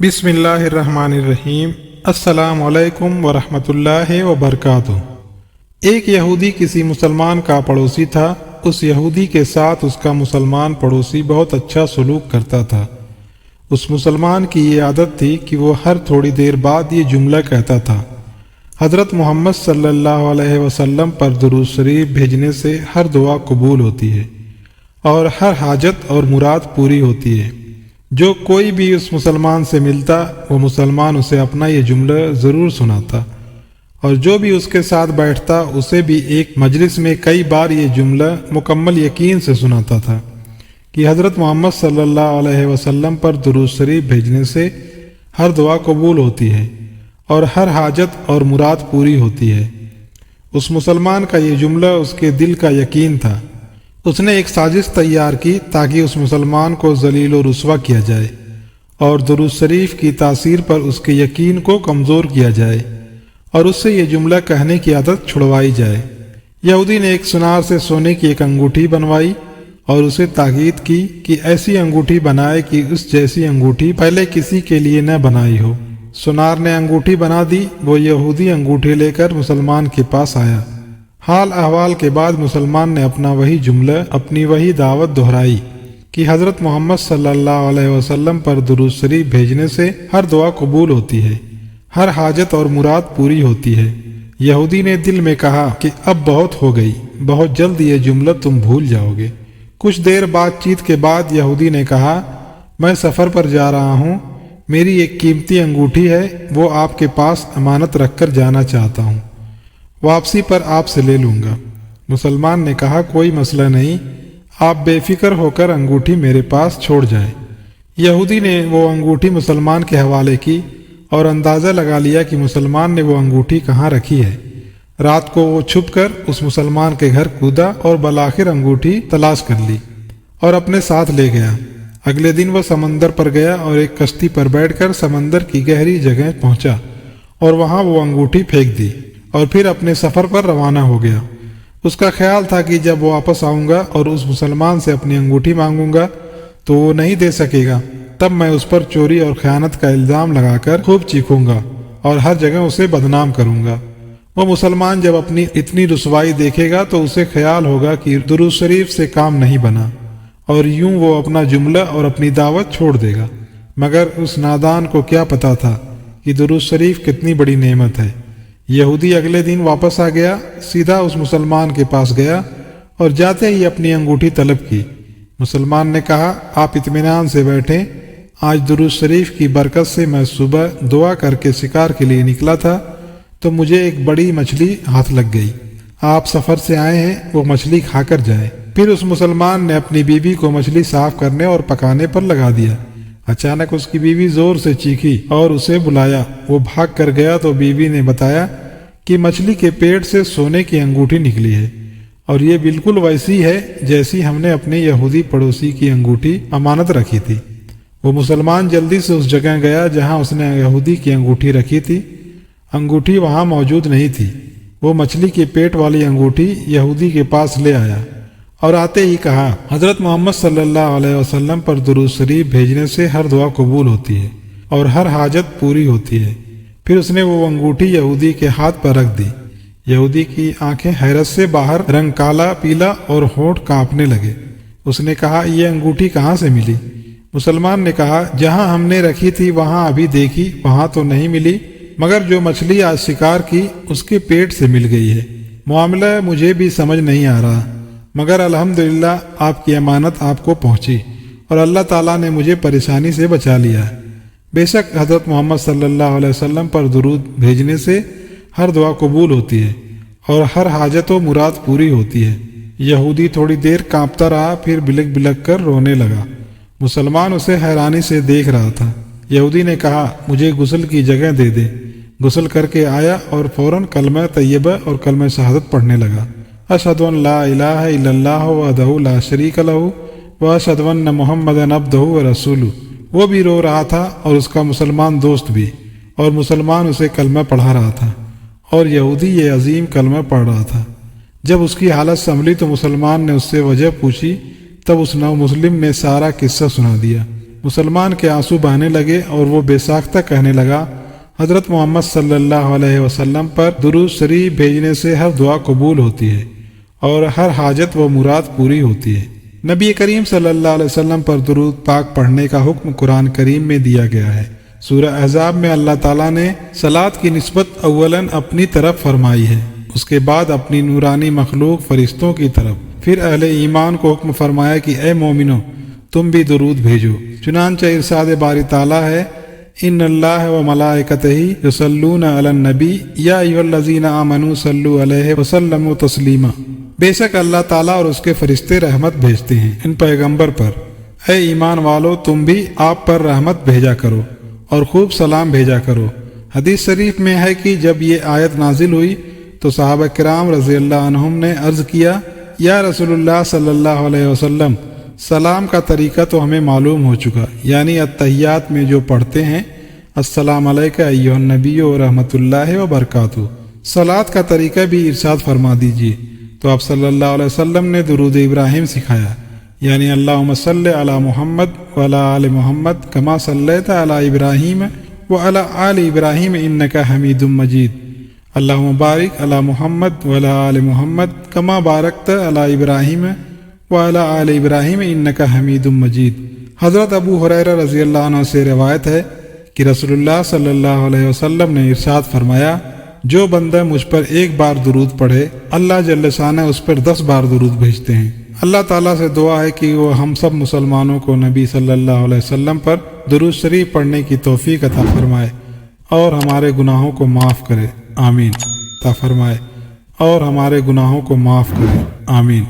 بسم اللہ الرحمن الرحیم۔ السلام علیکم ورحمۃ اللہ وبرکاتہ۔ ایک یہودی کسی مسلمان کا پڑوسی تھا۔ اس یہودی کے ساتھ اس کا مسلمان پڑوسی بہت اچھا سلوک کرتا تھا۔ اس مسلمان کی یہ عادت تھی کہ وہ ہر تھوڑی دیر بعد یہ جملہ کہتا تھا: حضرت محمد صلی اللہ علیہ وسلم پر درود شریف بھیجنے سے ہر دعا قبول ہوتی ہے اور ہر حاجت اور مراد پوری ہوتی ہے۔ جو کوئی بھی اس مسلمان سے ملتا وہ مسلمان اسے اپنا یہ جملہ ضرور سناتا، اور جو بھی اس کے ساتھ بیٹھتا اسے بھی ایک مجلس میں کئی بار یہ جملہ مکمل یقین سے سناتا تھا کہ حضرت محمد صلی اللہ علیہ وسلم پر درود شریف بھیجنے سے ہر دعا قبول ہوتی ہے اور ہر حاجت اور مراد پوری ہوتی ہے۔ اس مسلمان کا یہ جملہ اس کے دل کا یقین تھا۔ اس نے ایک سازش تیار کی تاکہ اس مسلمان کو ذلیل و رسوا کیا جائے اور درود شریف کی تاثیر پر اس کے یقین کو کمزور کیا جائے اور اس سے یہ جملہ کہنے کی عادت چھڑوائی جائے۔ یہودی نے ایک سنار سے سونے کی ایک انگوٹھی بنوائی اور اسے تاکید کی کہ ایسی انگوٹھی بنائے کہ اس جیسی انگوٹھی پہلے کسی کے لیے نہ بنائی ہو۔ سنار نے انگوٹھی بنا دی۔ وہ یہودی انگوٹھی لے کر مسلمان کے پاس آیا۔ حال احوال کے بعد مسلمان نے اپنا وہی جملہ، اپنی وہی دعوت دہرائی کہ حضرت محمد صلی اللہ علیہ وسلم پر درود شریف بھیجنے سے ہر دعا قبول ہوتی ہے، ہر حاجت اور مراد پوری ہوتی ہے۔ یہودی نے دل میں کہا کہ اب بہت ہو گئی، بہت جلد یہ جملہ تم بھول جاؤ گے۔ کچھ دیر بات چیت کے بعد یہودی نے کہا: میں سفر پر جا رہا ہوں، میری ایک قیمتی انگوٹھی ہے، وہ آپ کے پاس امانت رکھ کر جانا چاہتا ہوں، واپسی پر آپ سے لے لوں گا۔ مسلمان نے کہا: کوئی مسئلہ نہیں، آپ بے فکر ہو کر انگوٹھی میرے پاس چھوڑ جائیں۔ یہودی نے وہ انگوٹھی مسلمان کے حوالے کی اور اندازہ لگا لیا کہ مسلمان نے وہ انگوٹھی کہاں رکھی ہے۔ رات کو وہ چھپ کر اس مسلمان کے گھر کودا اور بالآخر انگوٹھی تلاش کر لی اور اپنے ساتھ لے گیا۔ اگلے دن وہ سمندر پر گیا اور ایک کشتی پر بیٹھ کر سمندر کی گہری جگہ پہنچا اور وہاں وہ انگوٹھی پھینک دی اور پھر اپنے سفر پر روانہ ہو گیا۔ اس کا خیال تھا کہ جب واپس آؤں گا اور اس مسلمان سے اپنی انگوٹھی مانگوں گا تو وہ نہیں دے سکے گا، تب میں اس پر چوری اور خیانت کا الزام لگا کر خوب چیخوں گا اور ہر جگہ اسے بدنام کروں گا۔ وہ مسلمان جب اپنی اتنی رسوائی دیکھے گا تو اسے خیال ہوگا کہ درود شریف سے کام نہیں بنا، اور یوں وہ اپنا جملہ اور اپنی دعوت چھوڑ دے گا۔ مگر اس نادان کو کیا پتا تھا کہ درود شریف کتنی بڑی نعمت ہے۔ یہودی اگلے دن واپس آ گیا، سیدھا اس مسلمان کے پاس گیا اور جاتے ہی اپنی انگوٹھی طلب کی۔ مسلمان نے کہا: آپ اطمینان سے بیٹھیں، آج درود شریف کی برکت سے میں صبح دعا کر کے شکار کے لیے نکلا تھا تو مجھے ایک بڑی مچھلی ہاتھ لگ گئی۔ آپ سفر سے آئے ہیں، وہ مچھلی کھا کر جائیں۔ پھر اس مسلمان نے اپنی بیوی کو مچھلی صاف کرنے اور پکانے پر لگا دیا۔ اچانک اس کی بیوی زور سے چیخی اور اسے بلایا۔ وہ بھاگ کر گیا تو بیوی نے بتایا کہ مچھلی کے پیٹ سے سونے کی انگوٹھی نکلی ہے، اور یہ بالکل ویسی ہے جیسی ہم نے اپنے یہودی پڑوسی کی انگوٹھی امانت رکھی تھی۔ وہ مسلمان جلدی سے اس جگہ گیا جہاں اس نے یہودی کی انگوٹھی رکھی تھی۔ انگوٹھی وہاں موجود نہیں تھی۔ وہ مچھلی کے پیٹ والی انگوٹھی یہودی کے پاس لے آیا اور آتے ہی کہا: حضرت محمد صلی اللہ علیہ وسلم پر درود شریف بھیجنے سے ہر دعا قبول ہوتی ہے اور ہر حاجت پوری ہوتی ہے۔ پھر اس نے وہ انگوٹھی یہودی کے ہاتھ پر رکھ دی۔ یہودی کی آنکھیں حیرت سے باہر، رنگ کالا پیلا اور ہونٹ کانپنے لگے۔ اس نے کہا: یہ انگوٹھی کہاں سے ملی؟ مسلمان نے کہا: جہاں ہم نے رکھی تھی وہاں ابھی دیکھی، وہاں تو نہیں ملی، مگر جو مچھلی آج شکار کی اس کے پیٹ سے مل گئی ہے۔ معاملہ مجھے بھی سمجھ نہیں آ رہا، مگر الحمدللہ آپ کی امانت آپ کو پہنچی اور اللہ تعالیٰ نے مجھے پریشانی سے بچا لیا ہے۔ بے شک حضرت محمد صلی اللہ علیہ وسلم پر درود بھیجنے سے ہر دعا قبول ہوتی ہے اور ہر حاجت و مراد پوری ہوتی ہے۔ یہودی تھوڑی دیر کانپتا رہا، پھر بلک بلک کر رونے لگا۔ مسلمان اسے حیرانی سے دیکھ رہا تھا۔ یہودی نے کہا: مجھے غسل کی جگہ دے دے۔ غسل کر کے آیا اور فوراً کلمہ طیبہ اور کلمہ شہادت پڑھنے لگا: اشہد ان لا الہ الا اللہ وحدہ لا شریک لہ واشہد ان محمدا عبدہ ورسولہ۔ وہ بھی رو رہا تھا اور اس کا مسلمان دوست بھی، اور مسلمان اسے کلمہ پڑھا رہا تھا اور یہودی یہ عظیم کلمہ پڑھ رہا تھا۔ جب اس کی حالت سنبھلی تو مسلمان نے اس سے وجہ پوچھی، تب اس نو مسلم نے سارا قصہ سنا دیا۔ مسلمان کے آنسو بہنے لگے اور وہ بے ساختہ کہنے لگا، حضرت محمد صلی اللہ علیہ وسلم پر درود شریف بھیجنے سے ہر دعا قبول ہوتی ہے اور ہر حاجت و مراد پوری ہوتی ہے۔ نبی کریم صلی اللہ علیہ وسلم پر درود پاک پڑھنے کا حکم قرآن کریم میں دیا گیا ہے۔ سورہ احزاب میں اللہ تعالیٰ نے صلاۃ کی نسبت اولاً اپنی طرف فرمائی ہے، اس کے بعد اپنی نورانی مخلوق فرشتوں کی طرف، پھر اہل ایمان کو حکم فرمایا کہ اے مومنو تم بھی درود بھیجو۔ چنانچہ ارشاد باری تعالیٰ ہے، ان اللہ و ملائکتہ یصلون علی النبی یا ایھا الذین آمنوا صلوا علیہ وسلموا تسلیما۔ بے شک اللہ تعالیٰ اور اس کے فرشتے رحمت بھیجتے ہیں ان پیغمبر پر، اے ایمان والو تم بھی آپ پر رحمت بھیجا کرو اور خوب سلام بھیجا کرو۔ حدیث شریف میں ہے کہ جب یہ آیت نازل ہوئی تو صحابہ کرام رضی اللہ عنہم نے عرض کیا، یا رسول اللہ صلی اللہ علیہ وسلم، سلام کا طریقہ تو ہمیں معلوم ہو چکا، یعنی التحیات میں جو پڑھتے ہیں السلام علیکہ ایھا النبی و رحمۃ اللہ وبرکاتہ، صلاۃ کا طریقہ بھی ارشاد فرما دیجیے۔ تو آپ صلی اللہ علیہ وسلم نے درود ابراہیم سکھایا، یعنی اللہم صلی علی محمد وعلی آل محمد کما صلیت علی ابراہیم وعلی آل ابراہیم انک حمید مجید، اللہم بارک علی محمد وعلی آل محمد کما بارکت علی ابراہیم وعلی آل ابراہیم انک حمید مجید۔ حضرت ابو ہریرہ رضی اللہ عنہ سے روایت ہے کہ رسول اللہ صلی اللہ علیہ وسلم نے ارشاد فرمایا، جو بندہ مجھ پر ایک بار درود پڑھے اللہ جل شانہ اس پر 10 بار درود بھیجتے ہیں۔ اللہ تعالیٰ سے دعا ہے کہ وہ ہم سب مسلمانوں کو نبی صلی اللہ علیہ وسلم پر درود شریف پڑھنے کی توفیق عطا فرمائے اور ہمارے گناہوں کو معاف کرے، آمین۔ عطا فرمائے اور ہمارے گناہوں کو معاف کرے، آمین۔